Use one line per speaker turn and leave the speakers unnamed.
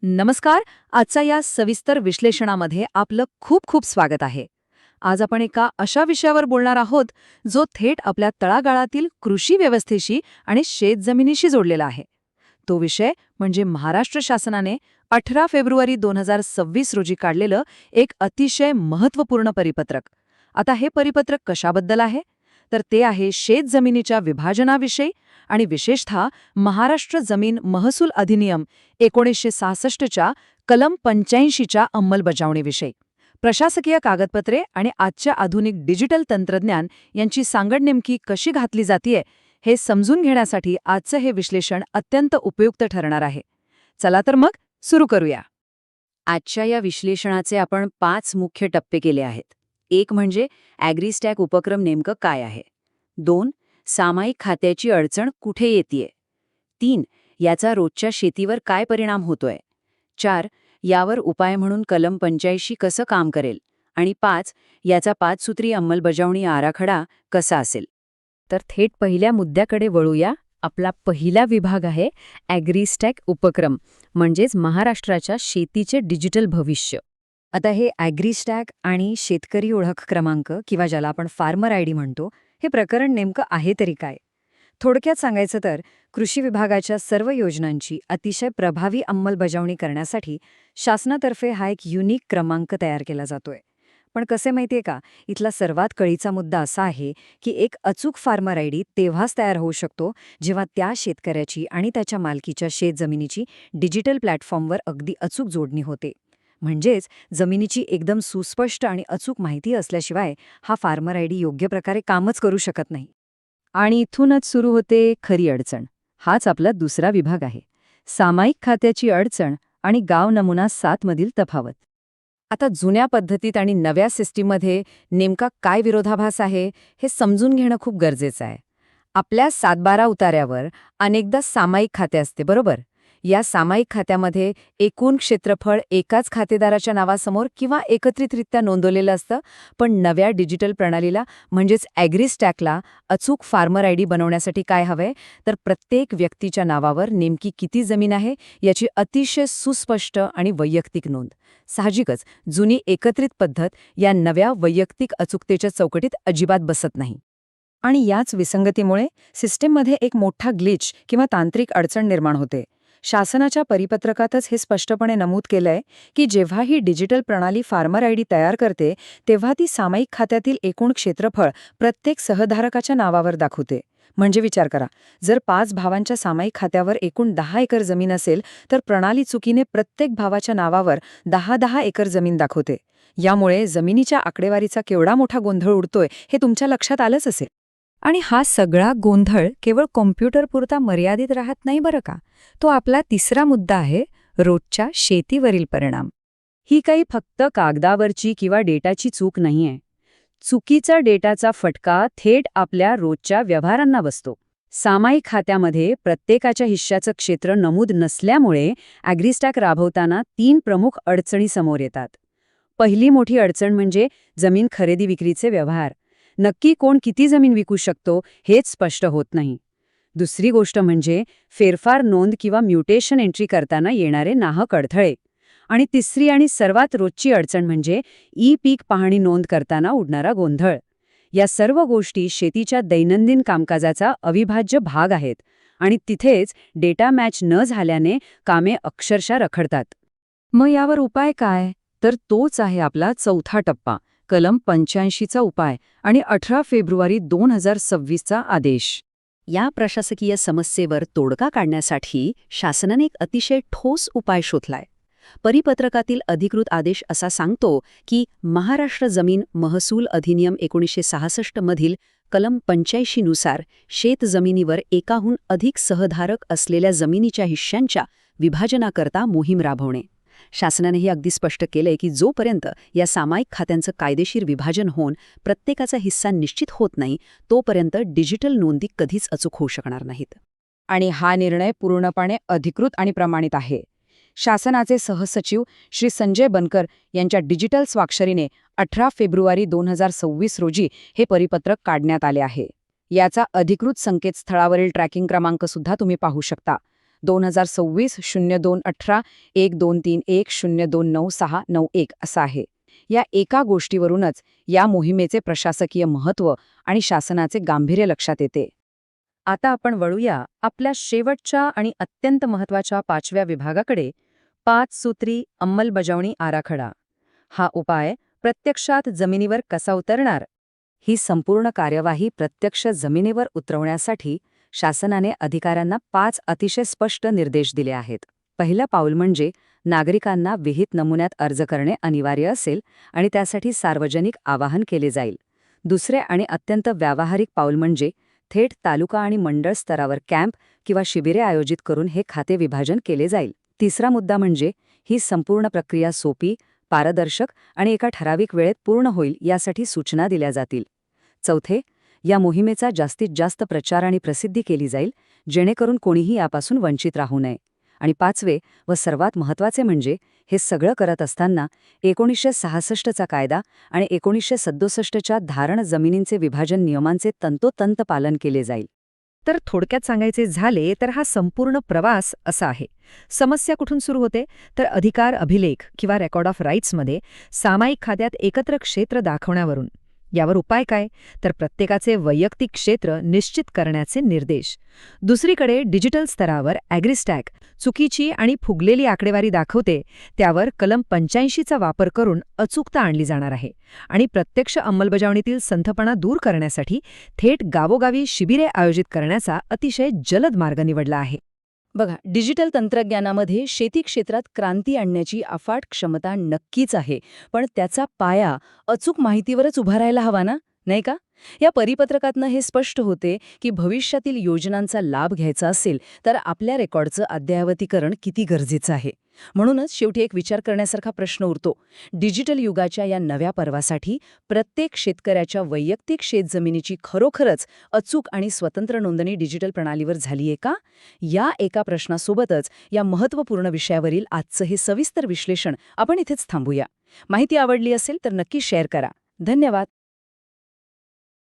नमस्कार. आजच्या या सविस्तर विश्लेषणामध्ये आपलं खूप खूप स्वागत आहे. आज आपण एका अशा विषयावर बोलणार आहोत जो थेट आपल्या तळागाळातील कृषी व्यवस्थेशी आणि शेतजमिनीशी जोडलेला आहे. तो विषय म्हणजे महाराष्ट्र शासनाने 18 फेब्रुवारी 2026 रोजी काढलेलं एक अतिशय महत्त्वपूर्ण परिपत्रक. आता हे परिपत्रक कशाबद्दल आहे? तर ते आहे शेतजमिनीच्या विभाजनाविषयी आणि विशेषतः महाराष्ट्र जमीन महसूल अधिनियम 1966च्या कलम 85च्या अंमलबजावणीविषयी. प्रशासकीय कागदपत्रे आणि आजच्या आधुनिक डिजिटल तंत्रज्ञान यांची सांगड नेमकी कशी घातली जातीये हे समजून घेण्यासाठी आजचं हे विश्लेषण अत्यंत उपयुक्त ठरणार आहे. चला तर मग सुरू करूया. आजच्या या विश्लेषणाचे आपण 5 मुख्य टप्पे केले आहेत. एक म्हणजे ॲग्रीस्टॅक उपक्रम नेमकं काय आहे. 2. सामायिक खात्याची अडचण कुठे येतेय. 3. याचा रोजच्या शेतीवर काय परिणाम होतोय. 4. यावर उपाय म्हणून कलम 85 कसं काम करेल. आणि 5. याचा 5 सूत्री अंमलबजावणी आराखडा कसा असेल. तर थेट पहिल्या मुद्द्याकडे वळूया. आपला पहिला विभाग आहे ॲग्रीस्टॅक उपक्रम, म्हणजेच महाराष्ट्राच्या शेतीचे डिजिटल भविष्य. आता हे ॲग्रीस्टॅक आणि शेतकरी ओळख क्रमांक किंवा ज्याला आपण फार्मर आयडी म्हणतो, हे प्रकरण नेमकं आहे तरी काय. थोडक्यात सांगायचं तर कृषी विभागाच्या सर्व योजनांची अतिशय प्रभावी अंमलबजावणी करण्यासाठी शासनातर्फे हा एक युनिक क्रमांक तयार केला जातोय. पण कसे माहितीये का, इथला सर्वात कळीचा मुद्दा असा आहे की एक अचूक फार्मर आयडी तेव्हाच तयार होऊ शकतो जेव्हा त्या शेतकऱ्याची आणि त्याच्या मालकीच्या शेतजमिनीची डिजिटल प्लॅटफॉर्मवर अगदी अचूक जोडणी होते. म्हणजेच जमिनीची एकदम सुस्पष्ट आणि अचूक माहिती असल्याशिवाय हा फार्मर आयडी योग्य प्रकारे कामच करू शकत नाही. आणि इथूनच सुरू होते खरी अडचण. हाच आपला दुसरा विभाग आहे, सामायिक खात्याची अडचण आणि गाव नमुना 7 मधील तफावत. आता जुन्या पद्धतीत आणि नव्या सिस्टीममध्ये नेमका काय विरोधाभास आहे हे समजून घेणं खूप गरजेचं आहे. आपल्या 7-12 उतार्यावर अनेकदा सामायिक खाते असते, बरोबर. या सामायिक खात्यामध्ये एकूण क्षेत्रफळ एकाच खातेदाराच्या नावासमोर किंवा एकत्रितरित्या नोंदवलेलं असतं. पण नव्या डिजिटल प्रणालीला म्हणजेच ॲग्रीस्टॅकला अचूक फार्मर आयडी बनवण्यासाठी काय हवंय, तर प्रत्येक व्यक्तीच्या नावावर नेमकी किती जमीन आहे याची अतिशय सुस्पष्ट आणि वैयक्तिक नोंद. साहजिकच जुनी एकत्रित पद्धत या नव्या वैयक्तिक अचूकतेच्या चौकटीत अजिबात बसत नाही. आणि याच विसंगतीमुळे सिस्टीममध्ये एक मोठा ग्लिच किंवा तांत्रिक अडचण निर्माण होते. शासनाच्या परिपत्रकातच हे स्पष्टपणे नमूद केलंय की जेव्हा ही डिजिटल प्रणाली फार्मर आयडी तयार करते तेव्हा ती सामायिक खात्यातील एकूण क्षेत्रफळ प्रत्येक सहधारकाच्या नावावर दाखवते. म्हणजे विचार करा, जर 5 भावांच्या सामायिक खात्यावर एकूण 10 एकर जमीन असेल तर प्रणाली चुकीने प्रत्येक भावाच्या नावावर 10-10 एकर जमीन दाखवते. यामुळे जमिनीच्या आकडेवारीचा केवढा मोठा गोंधळ उडतोय हे तुमच्या लक्षात आलंच असेल. आणि हा सगळा गोंधळ केवळ कॉम्प्युटरपुरता मर्यादित राहत नाही बरं का. तो आपला तिसरा मुद्दा आहे, रोजच्या शेतीवरील परिणाम. ही काही फक्त कागदावरची किंवा डेटाची चूक नाहीये. चुकीचा डेटाचा फटका थेट आपल्या रोजच्या व्यवहारांना बसतो. सामायिक खात्यामध्ये प्रत्येकाच्या हिश्श्याचं क्षेत्र नमूद नसल्यामुळे ॲग्रीस्टॅक राबवताना 3 प्रमुख अडचणी समोर येतात. पहिली मोठी अडचण म्हणजे जमीन खरेदी विक्रीचे व्यवहार. नक्की कोण किती जमीन विकू शकतो हेच स्पष्ट होत नाही. दुसरी गोष्ट म्हणजे फेरफार नोंद किंवा म्युटेशन एंट्री करताना येणारे नाहक अडथळे. आणि तिसरी आणि सर्वात रोजची अडचण म्हणजे ई-पीक पाहणी नोंद करताना उडणारा गोंधळ. या सर्व गोष्टी शेतीच्या दैनंदिन कामकाजाचा अविभाज्य भाग आहेत आणि तिथेच डेटा मॅच न झाल्याने कामे अक्षरशः रखडतात. मग यावर उपाय काय? तर तोच आहे आपला चौथा टप्पा, कलम 85चा उपाय आणि 18 फेब्रुवारी 2026चा आदेश. या प्रशासकीय समस्येवर तोडगा काढण्यासाठी शासनाने एक अतिशय ठोस उपाय शोधलाय. परिपत्रकातील अधिकृत आदेश असा सांगतो की महाराष्ट्र जमीन महसूल अधिनियम 1966 मधील कलम 85 नुसार शेतजमिनीवर एकाहून अधिक सहधारक असलेल्या जमिनीच्या हिश्श्यांच्या विभाजनाकरता मोहीम राबवणे. शासनाने हे अगदी स्पष्ट केलंय की जोपर्यंत या सामायिक खात्यांचं कायदेशीर विभाजन होऊन प्रत्येकाचा हिस्सा निश्चित होत नाही तोपर्यंत डिजिटल नोंदी कधीच अचूक होऊ शकणार नाहीत. आणि हा निर्णय पूर्णपणे अधिकृत आणि प्रमाणित आहे. शासनाचे सहसचिव श्री संजय बनकर यांच्या डिजिटल स्वाक्षरीने 18 फेब्रुवारी 2026 रोजी हे परिपत्रक काढण्यात आले आहे. याचा अधिकृत संकेतस्थळावरील ट्रॅकिंग क्रमांक सुद्धा तुम्ही पाहू शकता. 2026-02-18 1231-029691 असा आहे. या एका गोष्टीवरूनच या मोहिमेचे प्रशासकीय महत्त्व आणि शासनाचे गांभीर्य लक्षात येते. आता आपण वळूया आपल्या शेवटच्या आणि अत्यंत महत्त्वाच्या 5व्या विभागाकडे, 5 सूत्री अंमलबजावणी आराखडा. हा उपाय प्रत्यक्षात जमिनीवर कसा उतरणार? ही संपूर्ण कार्यवाही प्रत्यक्ष जमिनीवर उतरवण्यासाठी शासनाने अधिकाऱ्यांना 5 अतिशय स्पष्ट निर्देश दिले आहेत. पहिलं पाऊल म्हणजे नागरिकांना विहित नमुन्यात अर्ज करणे अनिवार्य असेल आणि त्यासाठी सार्वजनिक आवाहन केले जाईल. दुसरे आणि अत्यंत व्यावहारिक पाऊल म्हणजे थेट तालुका आणि मंडळ स्तरावर कॅम्प किंवा शिबिरे आयोजित करून हे खाते विभाजन केले जाईल. तिसरा मुद्दा म्हणजे ही संपूर्ण प्रक्रिया सोपी, पारदर्शक आणि एका ठराविक वेळेत पूर्ण होईल यासाठी सूचना दिल्या जातील. चौथे, या मोहिमेचा जास्तीत जास्त प्रचार आणि प्रसिद्धी केली जाईल, जेणेकरून कोणीही यापासून वंचित राहू नये. आणि 5वे व सर्वात महत्त्वाचे म्हणजे हे सगळं करत असताना 1966चा कायदा आणि 1967च्या धारण जमिनींचे विभाजन नियमांचे तंतोतंत पालन केले जाईल. तर थोडक्यात सांगायचे झाले तर हा संपूर्ण प्रवास असा आहे. समस्या कुठून सुरू होते तर अधिकार अभिलेख किंवा रेकॉर्ड ऑफ राईट्समध्ये सामायिक खात्यात एकत्र क्षेत्र दाखवण्यावरून. यावर उपाय काय तर प्रत्येकाचे वैयक्तिक क्षेत्र निश्चित करण्याचे निर्देश. दुसरीकडे डिजिटल स्तरावर ॲग्रिस्टॅक चुकीची आणि फुगलेली आकडेवारी दाखवते, त्यावर कलम 85चा वापर करून अचूकता आणली जाणार आहे. आणि प्रत्यक्ष अंमलबजावणीतील संथपणा दूर करण्यासाठी थेट गावोगावी शिबिरे आयोजित करण्याचा अतिशय जलद मार्ग निवडला आहे. बघा, डिजिटल तंत्रज्ञानामध्ये शेती क्षेत्रात क्रांती आणण्याची अफाट क्षमता नक्कीच आहे, पण त्याचा पाया अचूक माहितीवरच उभा राहायला हवा ना, नाही का? या परिपत्रकातनं हे स्पष्ट होते की भविष्यातील योजनांचा लाभ घ्यायचा असेल तर आपल्या रेकॉर्डचं अद्ययावतीकरण किती गरजेचं आहे. म्हणूनच शेवटी एक विचार करण्यासारखा प्रश्न उरतो, डिजिटल युगाच्या या नव्या पर्वासाठी प्रत्येक शेतकऱ्याच्या वैयक्तिक शेतजमिनीची खरोखरच अचूक आणि स्वतंत्र नोंदणी डिजिटल प्रणालीवर झालीये का? या एका प्रश्नासोबतच या महत्त्वपूर्ण विषयावरील आजचं हे सविस्तर विश्लेषण आपण इथेच थांबूया. माहिती आवडली असेल तर नक्की शेअर करा. धन्यवाद.